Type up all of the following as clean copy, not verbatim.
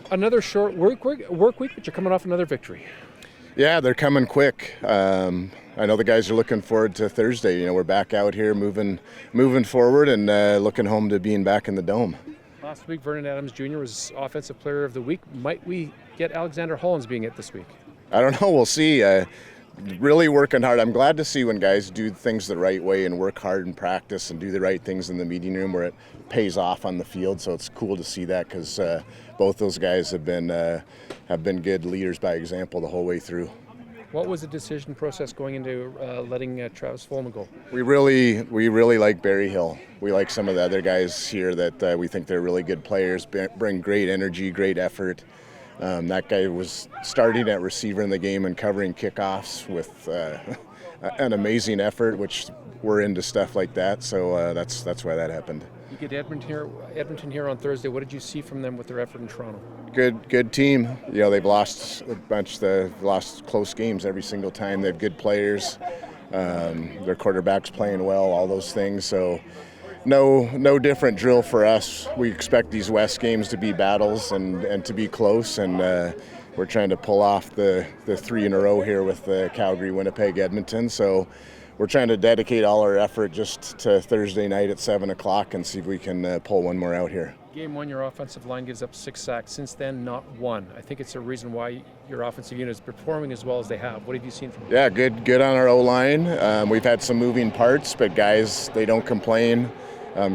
Another short work week, but you're coming off another victory. Yeah, they're coming quick. I know the guys are looking forward to Thursday. We're back out here moving forward and looking home to being back in the Dome. Last week, Vernon Adams Jr. was Offensive Player of the Week. Might we get Alexander Hollins being it this week? I don't know. We'll see. Really working hard. I'm glad to see when guys do things the right way and work hard in practice and do the right things in the meeting room where it pays off on the field. So it's cool to see that because both those guys have been good leaders by example the whole way through. What was the decision process going into letting Travis Fulgham go? We really like Barry Hill. We like some of the other guys here that we think they're really good players, bring great energy, great effort. That guy was starting at receiver in the game and covering kickoffs with an amazing effort, which we're into stuff like that. So that's why that happened. You get Edmonton here on Thursday. What did you see from them with their effort in Toronto? Good team. They've lost a bunch. They've lost close games every single time. They have good players. Their quarterback's playing well. All those things. So. No different drill for us. We expect these West games to be battles and to be close, and we're trying to pull off the three in a row here with Calgary, Winnipeg, Edmonton. So we're trying to dedicate all our effort just to Thursday night at 7 o'clock and see if we can pull one more out here. Game 1, your offensive line gives up 6 sacks. Since then, not one. I think it's a reason why your offensive unit is performing as well as they have. What have you seen from them? Yeah, good on our O-line. We've had some moving parts, but guys, they don't complain.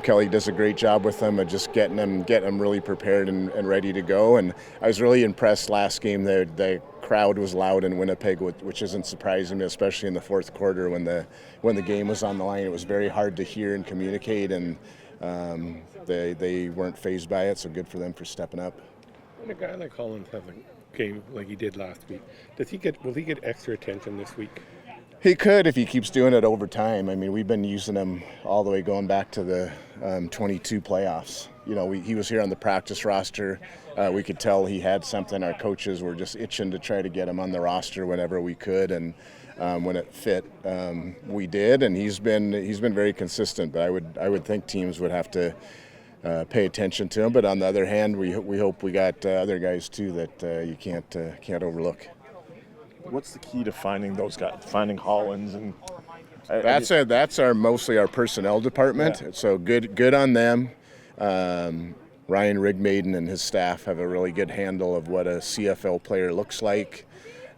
Kelly does a great job with them of just getting them really prepared and ready to go. And I was really impressed last game. The crowd was loud in Winnipeg, which isn't surprising me, especially in the fourth quarter when the game was on the line. It was very hard to hear and communicate, and they weren't fazed by it. So good for them for stepping up. When a guy like Hollands has a game like he did last week, will he get extra attention this week? He could if he keeps doing it over time. I mean, we've been using him all the way going back to the 22 playoffs. He was here on the practice roster. We could tell he had something. Our coaches were just itching to try to get him on the roster whenever we could, and when it fit, we did. And he's been very consistent. But I would think teams would have to pay attention to him. But on the other hand, we hope we got other guys too that you can't overlook. What's the key to finding those guys, finding Hollins? And that's mostly our personnel department. Yeah. So good on them. Ryan Rigmaiden and his staff have a really good handle of what a CFL player looks like,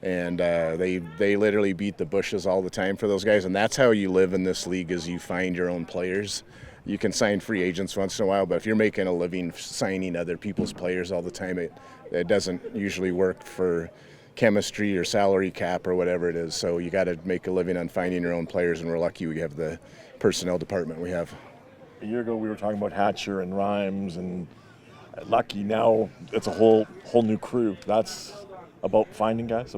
and they literally beat the bushes all the time for those guys. And that's how you live in this league: is you find your own players. You can sign free agents once in a while, but if you're making a living signing other people's players all the time, it doesn't usually work for chemistry or salary cap or whatever it is. So you got to make a living on finding your own players, and we're lucky we have the personnel department we have. A year ago we were talking about Hatcher and Rhymes, and lucky now it's a whole new crew. That's about finding guys.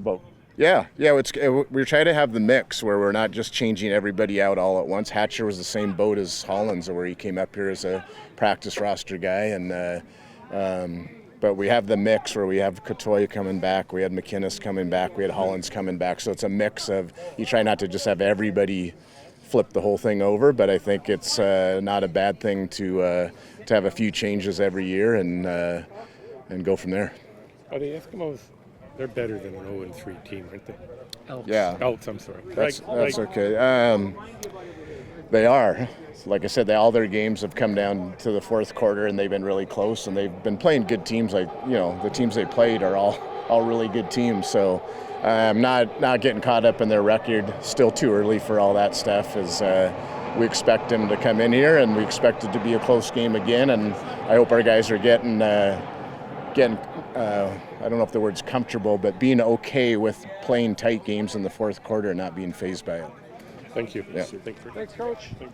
Yeah. We're trying to have the mix where we're not just changing everybody out all at once. Hatcher was the same boat as Hollins, where he came up here as a practice roster guy, and but we have the mix where we have Katoya coming back, we had McInnes coming back, we had Hollins coming back. So it's a mix of, you try not to just have everybody flip the whole thing over, but I think it's not a bad thing to have a few changes every year and go from there. Are the Eskimos, they're better than an 0-3 team, aren't they? Elks. Yeah. Elks, I'm sorry. That's okay. They are. Like I said, all their games have come down to the fourth quarter, and they've been really close, and they've been playing good teams. Like, the teams they played are all really good teams. So I'm not getting caught up in their record. Still too early for all that stuff. As we expect them to come in here, and we expect it to be a close game again. And I hope our guys are getting I don't know if the word's comfortable, but being okay with playing tight games in the fourth quarter and not being fazed by it. Thank you. Yeah. Thanks, Coach.